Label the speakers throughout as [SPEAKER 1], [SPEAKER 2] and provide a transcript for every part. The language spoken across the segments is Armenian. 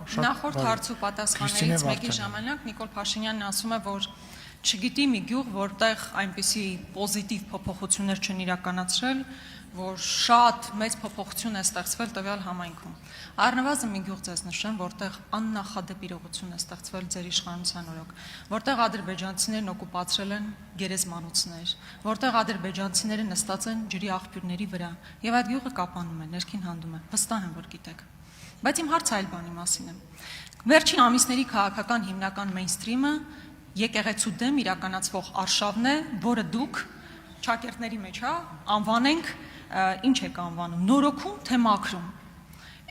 [SPEAKER 1] Նախորդ հարցու պատասխաններից մեկի ժամանակ Նիկոլ Փաշինյանն ասում է, որ չգիտի մի գյուղ, որտեղ այնպիսի պոզիտիվ փոփոխություններ չեն իրականացրել, որ շատ մեծ փոփոխություն է ստեղծվել տվյալ համայնքում։ Առնվազն մի գյուղ ձեզ նշեմ, որտեղ աննախադեպ իրողություն է ստեղծվել ձեր իշխանության օրոք, որտեղ ադրբեջանցիներն օկուպացրել են գերեզմանոցներ, որտեղ ադրբեջանցիները նստած են ջրի աղբյուրների վրա, եւ այդ գյուղը կապանում է, ներքին հանդում է, վստահ եմ, որ գիտեք։ Բայց իմ հարցը այլ բանի մասին է։ Վերջին ամիսների քաղաքական հիմնական մեյնսթրիմը եկեղեցու դեմ իրականացվող արշավն է, որը դուք ճակերտների մեջ անվանենք, ինչ եք անվանում, նորոգում թե մաքրում։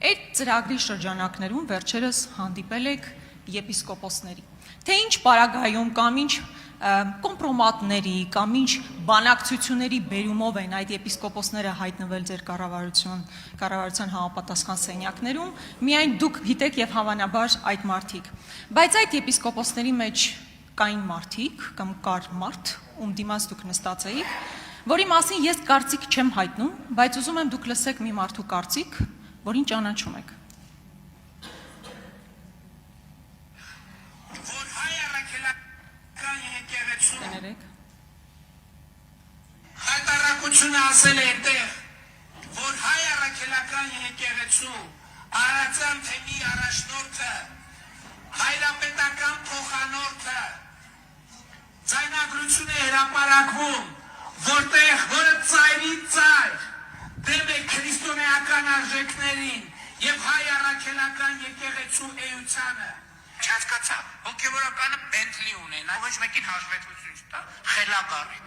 [SPEAKER 1] Այդ ծրագրի շրջանակներում վերջերս հանդիպել եք եպիսկոպոսների, թե ինչ պարագայում կամ ինչ կոմպրոմատների կամ ինչ բանակցությունների բերումով են այդ եպիսկոպոսները հայտնվել ձեր կառավարության համապատասխան սենյակներում, միայն դուք գիտեք եւ հավանաբար այդ մարդիկ։ Բայց այդ եպիսկոպոսների մեջ կային մարդիկ կամ կար մարդ, ում դիմաց դուք նստած էիք, որի մասին ես կարծիք չեմ հայտնում, բայց ուզում եմ դուք լսեք մի մարդու կարծիք, որին ճանաչում եք։
[SPEAKER 2] Հայտարարությունը ասել է այնտեղ, որ հայ առաքելական եկեղեցու արարածան թեմի առաջնորդը, հայրապետական փոխանորդը ձայնագրություն է հրապարակվում, որը ծայրի ծայր դեմ է քրիստոնեական արժեքներին եւ հայ առաքելական եկեղեցու էությանը։ Չհասկացա, հոգեվորականը Բենթլի ունենա, ոչ մեկին հաշվետվություն չտա, խելագար է։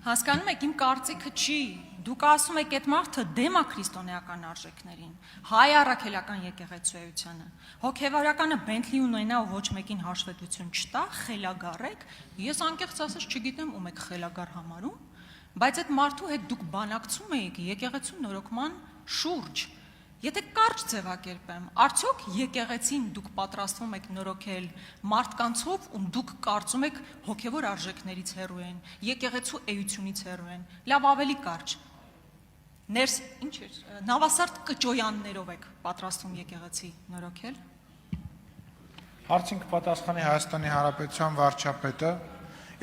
[SPEAKER 1] Հասկանում եք, իմ կարծիքը չի, դուք ասում եք այդ մարդը դեմ է քրիստոնեական արժեքներին, հայ առաքելական եկեղեցու էությանը, հոգևորականը Բենթլի ունենա ու ոչ մեկին հաշվետվություն չտա, խելագար եք, ես անկեղծ ասած չգիտեմ ում եք խելագար համարում, բայց այդ մարդու հետ դուք բանակցում եք եկեղեցու նորոգման շուրջ։ Եթե կարճ ձևակերպեմ, արդյոք եկեղեցին դուք պատրաստվում եք նորոգել մարդկանցով, ում դուք կարծում եք հոգևոր արժեքներից հեռու են, եկեղեցու էությունից հեռու են, լավ ավելի կարճ։ Ներս ինչ էր, նավասարդ կճոյաններով եք պատրաստվում եկեղեցի նորոգել։
[SPEAKER 3] Հարցին կպատասխանի Հայաստանի Հանրապետության վարչապետը։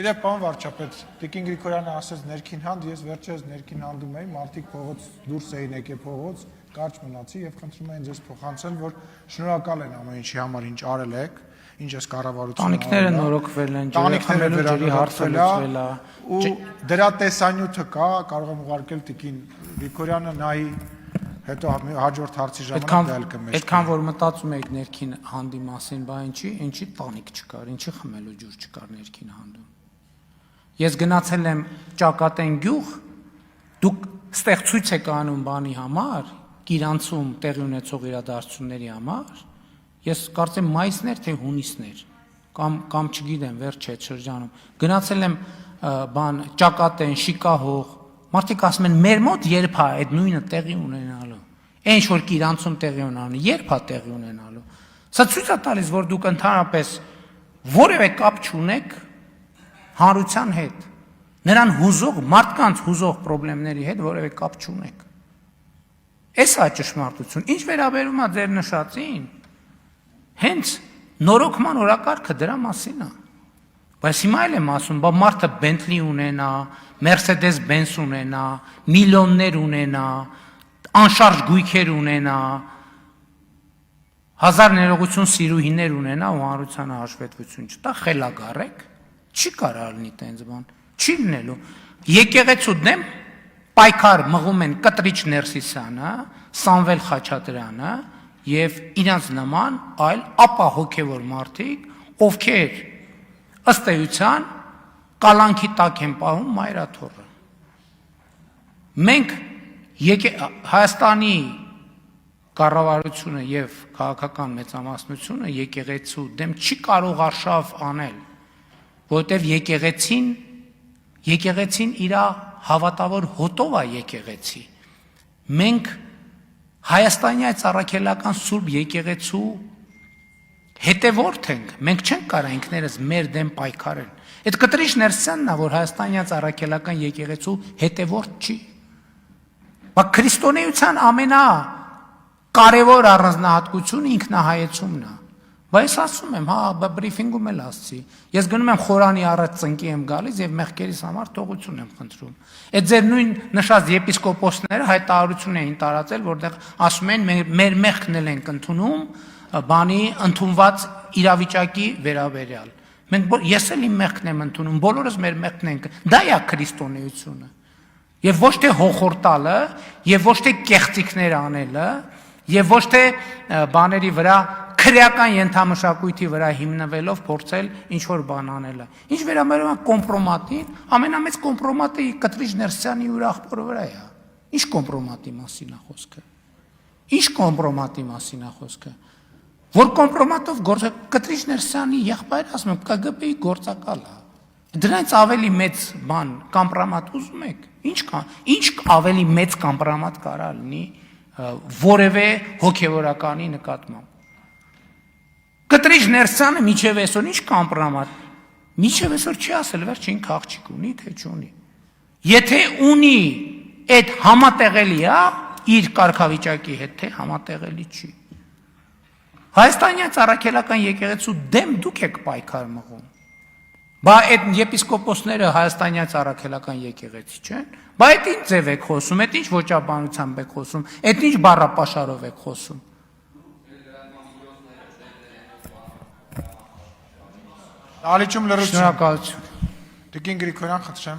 [SPEAKER 3] Իրեն պարոն վարչապետ, Տիկին Գրիգորյանը ասեց ներքին հանդ, ես վերջերս ներքին հանդում էի, մարդիկ փողոց դուրս էին եկել փողոց, կարճ մնացի եւ խնդրում եմ ձեզ փոխանցել, որ շնորհակալ են ամեն ինչի համար, ինչ արել եք, ինչ ես կառավարությունը։
[SPEAKER 4] Տանիքները նորոգվել են, ջրի հարցը լուծվել է,
[SPEAKER 3] ու դրա տեսանյութը կա, կարող եմ ուղարկել Տիկին Գրիգորյանը նայի, հետո հաջորդ հարցի ժամանակ դա էլ կմեջբերեմ։
[SPEAKER 4] Այդքան որ մտածում եք ներքին հանդի մասին, բա ինչի տանիք չկար, ինչի խմելու ջուր չկար ներքին հանդում։ Ես գնացել եմ Ճակատեն գյուղ, դուք ստեղծույց եք անում բանի համար, Կիրանցում տեղի ունեցող իրադարձությունների համար, ես կարծեմ մայիսներ թե հունիսներ, կամ չգիտեմ, վերջ այդ շրջանում, գնացել եմ Ճակատեն, Շիկահող, մարդիկ ասում են, մեր մոտ երբ է այդ նույնը տեղի ունենալու, այն որ Կիրանցում տեղի ունենալու, երբ է տեղի ունենալու, սա ցույց է տալիս, որ դուք ընդհանրապես որևէ կապ չունեք հանրության հետ, նրան հուզող, մարդկանց հուզող խնդիրների հետ որևէ կապ չունեք։ Էս է ճշմարտություն, ինչ վերաբերում է ձեր նշածին, հենց նորոգման օրակարգը դրա մասին է, բայց հիմա էլ եմ ասում, բա մարդը Բենթլի ունենա, Մերսեդես Բենս ունենա, միլիոններ ունենա, անշարժ գույքեր ունենա, հազար ներողություն սիրուհիներ ունենա ու հանրությանը հաշվետվություն չտա, խելագար եք, չի կարող լինի տենց բան, չի լինելու։ Եկեղեցու դեմ պայքար մղում են Կտրիչ Ներսիսյանը, Սամվել Խաչատրյանը եւ իրենց նման այլ ապահոգեվոր մարդիկ, ովքեր ըստ էության կալանքի տակ են պահում մայրաթոռը։ Մենք Հայաստանի կառավարությունը եւ քաղաքական մեծամասնությունը եկեղեցու դեմ չի կարող արշավ անել, որովհետեւ եկեղեցին իր հավատավոր հոտով է եկեղեցի։ Մենք Հայաստանի այդ առաքելական սուրբ եկեղեցու հետևորդ ենք, մենք չենք կարող ինքներս մեր դեմ պայքարել։ Այդ Կտրիչ Ներսիսյանն է, որ Հայաստանի այդ առաքելական եկեղեցու հետևորդ չի։ Բայց քրիստոնեության կարևոր առանձնահատկությունը ինքնահայեցումն է։ Բայց ասում եմ, հա, բրիֆինգում էլ ասացի։ Ես գնում եմ խորանի առաջ ծնկի եմ գալիս եւ մեղքերիս համար թողություն եմ խնդրում։ Այդ ձեր նույն նշած եպիսկոպոսները հայտարարություն էին տարածել, որտեղ ասում են մեր մեղքն էլ ենք ընդունում բանի ընդունված իրավիճակի վերաբերյալ։ Ես էլ իմ մեղքն եմ ընդունում, բոլորս մեր մեղքն ենք։ Դա է քրիստոնեությունը։ Եվ ոչ թե հոխորտալը, եւ ոչ թե կեղծիքներ անելը, եւ ոչ թե բաների վրա քրեական ենթամշակույթի վրա հիմնվելով փորձել ինչ որ բան անելը։ Ինչ վերաբերում է կոմպրոմատին, ամենամեծ կոմպրոմատը Կտրիչ Ներսյանի ու աղբորը վրա է։ Ինչ կոմպրոմատի մասին է խոսքը։ Ինչ կոմպրոմատի մասին է խոսքը։ Որ կոմպրոմատով Կտրիչ Ներսյանի եղբայրը ասում եմ ԿԳԲ-ի գործակալ է։ Դրանից ավելի մեծ բան կոմպրոմատ ուզում եք։ Ինչ ավելի մեծ կոմպրոմատ կարա լինի որևէ հոգևորականի նկատմամբ։ Կտրիչ Ներսյանը միջև այսօր ինչ կոմպրոմատ։ Միջև այսօր չի ասել վերջին քաղցիկ ունի թե չունի։ Եթե ունի, այդ համատեղելի է իր կարգավիճակի հետ, թե համատեղելի չի։ Հայաստանյան Առաքելական եկեղեցու դեմ դուք եք պայքար մղում։ Բա այդ եպիսկոպոսները հայաստանյան Առաքելական եկեղեցի չեն։ Բա այդ ինչ ձև եք խոսում, այդ ինչ ոճաբանությամբ եք խոսում, այդ ինչ բառապաշարով եք խոսում։
[SPEAKER 3] Ալիչում լրություն։
[SPEAKER 4] Շնորհակալություն։
[SPEAKER 3] Տիկին Գրիգորյան, խնդրեմ։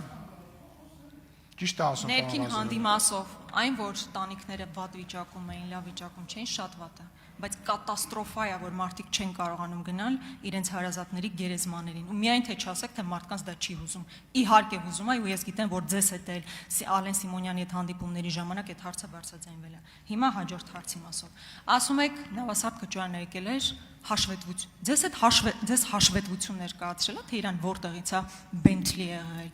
[SPEAKER 3] Ճիշտ է ասում։
[SPEAKER 1] Ներքին հանդիմասով այն, որ տանիքները վատ վիճակում էին, լավ վիճակում չէին, շատ վատ է, բայց կատաստրոֆա է, որ մարդիկ չեն կարողանում գնալ իրենց հարազատների գերեզմաներին։ Ու միայն թե չասեք, թե մարդկանց դա չի հուզում։ Իհարկե հուզում է, ու ես գիտեմ, որ ձեզ հետ էլ Ալեն Սիմոնյանի հետ հանդիպումների ժամանակ այդ հարցը բարձրաձայնվել է։ Հիմա հաջորդ հարցի մասով։ Ասում եք, Նավասարդ Քոչարյանը եկել էր հաշվետվություն։ Ձեզ հաշվետվություն ներկայացրել է, թե իրան որտեղից է Բենթլի եղել։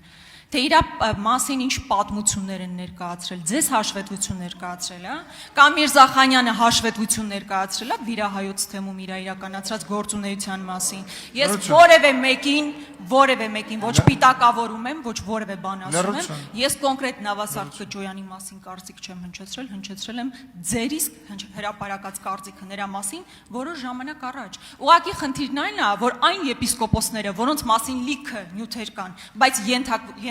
[SPEAKER 1] Թե իր մասին ինչ պատմություններ են ներկայացրել, ձեզ հաշվետվություն ներկայացրել է, կամ Միրզախանյանը հաշվետվություն ներկայացրել է վիրահայոց թեմում իր իրականացրած գործունեության մասին։ Ես որևէ մեկին ոչ պիտակավորում եմ, ոչ որևէ բան ասում եմ։ Ես կոնկրետ Նավասարդ Քոչոյանի մասին կարծիք չեմ հնչեցրել եմ ձեր իսկ հրապարակած կարծիքը նրա մասին որոշ ժամանակ առաջ։ Ուղղակի խնդիրն այն է, որ այն եպիսկոպոսները, որոնց մասին լիքը նյութեր կան, բայց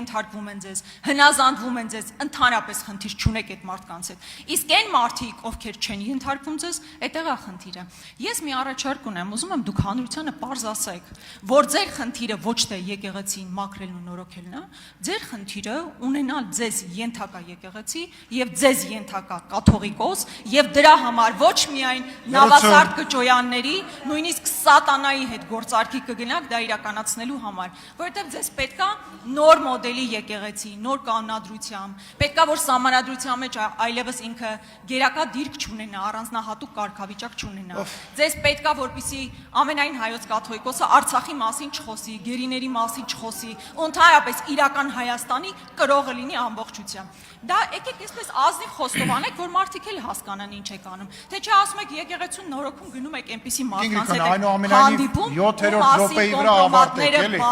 [SPEAKER 1] ենթարկվում են ձեզ, հնազանդվում են ձեզ, ընդհանրապես խնդիր չունեք այդ մարդկանց հետ։ Իսկ այն մարդիկ, ովքեր չեն ենթարկվում ձեզ, այդտեղ է խնդիրը։ Ես մի առաջարկ ունեմ, ուզում եմ դուք հանրությանը պարզ ասեք, որ ձեր խնդիրը ոչ թե եկեղեցին մաքրելն ու նորոգելն է, ձեր խնդիրը ունենալ ձեզ ենթակա եկեղեցի եւ ձեզ ենթակա կաթողիկոս եւ դրա համար ոչ միայն Նավասարդ Քոչոյանների, նույնիսկ սատանայի հետ գործարքի կգնաք դա իրականացնելու համար, որովհետեւ ձեզ պետքա նոր մոդելի եկեղեցի, նոր կանոնադրությամբ, պետքա որ սահմանադրության մեջ այլևս ինքը գերակա դիրք չունենա, առանձնահատուկ կարգավիճակ չունենա։ Ձեզ պետքա որպեսզի ամենայն հայոց կաթողիկոսը Արցախի մասին չխոսի, գերիների մասին չխոսի, ընդհանրապես իրական Հայաստանի կրողը լինի ամբողջությամբ։ Դա եկեք այսպես ազնիվ խոստով անեք, որ մարդիկ էլ հասկանան ինչ եք անում։ Թե չէ ասում եք եկեղեցուն նորոգում գնում եք այնպիսի մարդկանց հետ հանդիպում,
[SPEAKER 3] 7-րդ րոպեի վրա ավարտեք, էլի։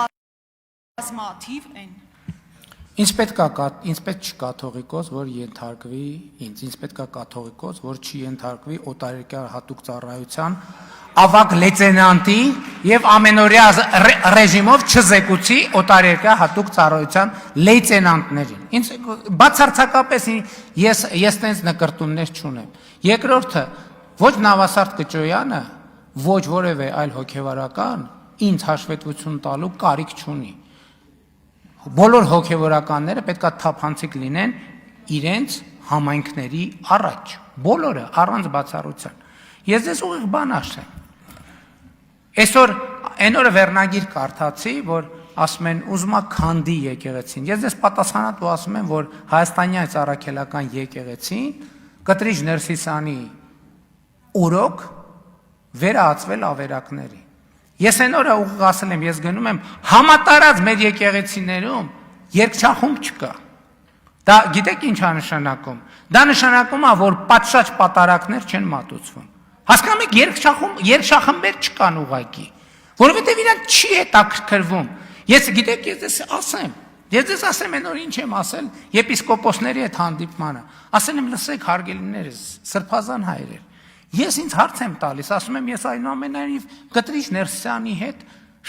[SPEAKER 1] Բազմաթիվ են։
[SPEAKER 4] Ինձ պետք չի կաթողիկոս, որ ենթարկվի ինձ պետք է կաթողիկոս, որ չի ենթարկվի օտարերկրյա հատուկ ծառայության ավագ լեյտենանտի եւ ամենօրյա ռեժիմով չզեկուցի օտարերկրյա հատուկ ծառայության լեյտենանտներին։ Ինձ բացարձակապես ես տենց նկրտումներ չունեմ։ Երկրորդը, ոչ Նավասարդ Քոչոյանը, ոչ որևէ այլ հոգևորական ինձ հաշվետվություն տալու կարիք չունի։ Բոլոր հոգևորականները պետք է թափանցիկ լինեն իրենց համայնքների առաջ, բոլորը առանց բացառության։ Ես ձեզ ուղիղ բան ասեմ։ Այսօր այն օրը վերնագիր կարդացի, որ ասում են ուզում է քանդի եկեղեցին։ Ես ձեզ պատասխանատու ասում եմ, որ հայաստանյան Առաքելական եկեղեցին Կտրիչ Ներսիսյանի օրոք վերահացվել ավերակների։ Ես այն օրը ուղիղ ասել եմ, ես գնում եմ համատարած մեր եկեղեցիներում երկչախումբ չկա։ Դա գիտեք ինչ է նշանակում։ Դա նշանակում է, որ պատշաճ պատարակներ չեն մատուցվում։ Հասկանում եք, երկչախմբեր չկան ուղղակի, որովհետև իրանք չի հետաքրքրվում։ Ես գիտեք, ես ձեզ ասեմ այն օր ինչ եմ ասել եպիսկոպոսների հետ հանդիպմանը։ Ասել եմ, լսեք հարգելիներս, սրբազան հայրեր, Ես ինձ հարց եմ տալիս, ասում եմ ես այնուամենայնիվ Կտրիչ Ներսյանի հետ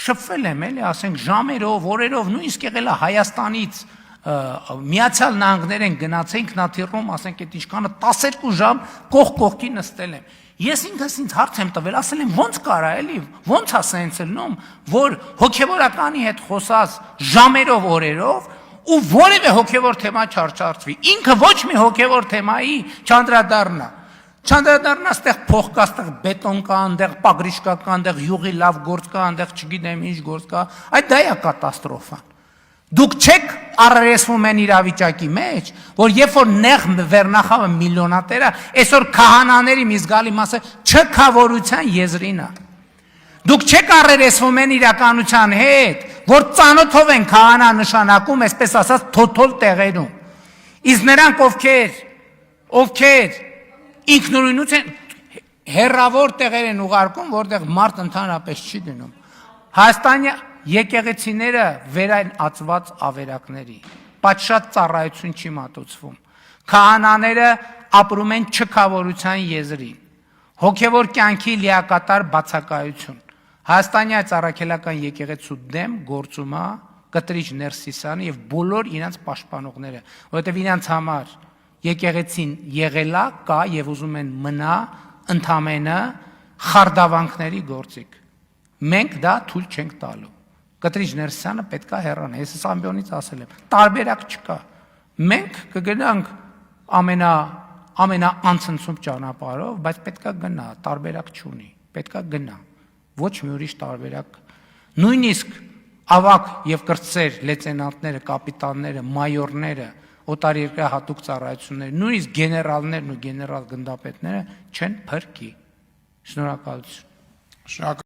[SPEAKER 4] շփվել եմ, էլի, ասենք ժամերով, օրերով, նույնիսկ եղել է Հայաստանից Միացյալ Նահանգներ են գնացել ինքնաթիռում, ասենք այդ ինչքանը 12 ժամ կողքի նստել եմ։ Ես ինքս ինձ հարց եմ տվել, ասել եմ ո՞նց կարա էլի, ո՞նց է սենց լնում, որ հոգևորականի հետ խոսած ժամերով, օրերով ու որևէ հոգևոր թեմա չարչարծվի։ Ինքը ոչ մի հոգևոր թեմայի չանդրադառնա։ Չանդրադառնա, այդտեղ փող կա, այդտեղ բետոն կա, այնտեղ պագրիշկա կա, այնտեղ յուղի լավ գործ կա, այնտեղ չգիտեմ ինչ գործ կա, այդ դա է կատաստրոֆան։ Դուք չեք առերեսվում են իրավիճակի մեջ, որ երբ որ նեղ վերնախավը միլիոնատեր է, այսօր քահանաների մի զգալի մասը չքավորության եզրին է։ Դուք չեք առերեսվում են իրականության հետ, որ ծանոթով են քահանա նշանակում, այսպես ասած, թոթոլ տեղերում։ Իսկ նրանք ովքեր ինքնուրույնուց են հերավոր տեղեր են ուղարկում, որտեղ մարդ ընդհանրապես չի դնում։ Հայաստանի եկեղեցիները վեր են ածված ավերակների, պատշաճ ծառայություն չի մատուցվում։ Քահանաները ապրում են չքավորության եզրին, հոգևոր կյանքի լիակատար բացակայություն։ Հայաստանի այս առաքելական եկեղեցու դեմ գործում է Կտրիչ Ներսիսյանը եւ բոլոր իրենց պաշտպանողները, որովհետեւ իրենց համար եկեղեցին եղելա, կա եւ ուզում են մնա ընդամենը խարդավանքների գործիք։ Մենք դա թույլ չենք տալու։ Կտրիչ Ներսյանը պետքա հեռանա։ Ես ամբիոնից ասել եմ, տարբերակ չկա։ Մենք կգնանք ամենաանցնցում ճանապարհով, բայց պետքա գնա, տարբերակ չունի, պետքա գնա։ Ոչ մի ուրիշ տարբերակ։ Նույնիսկ ավակ եւ կրտսեր լեյտենանտները, կապիտանները, մայորները, օտարերկրահատուկ ծառայությունները, նույնիսկ գեներալներն ու գեներալ գնդապետները չեն փրկի։ Շնորհակալություն։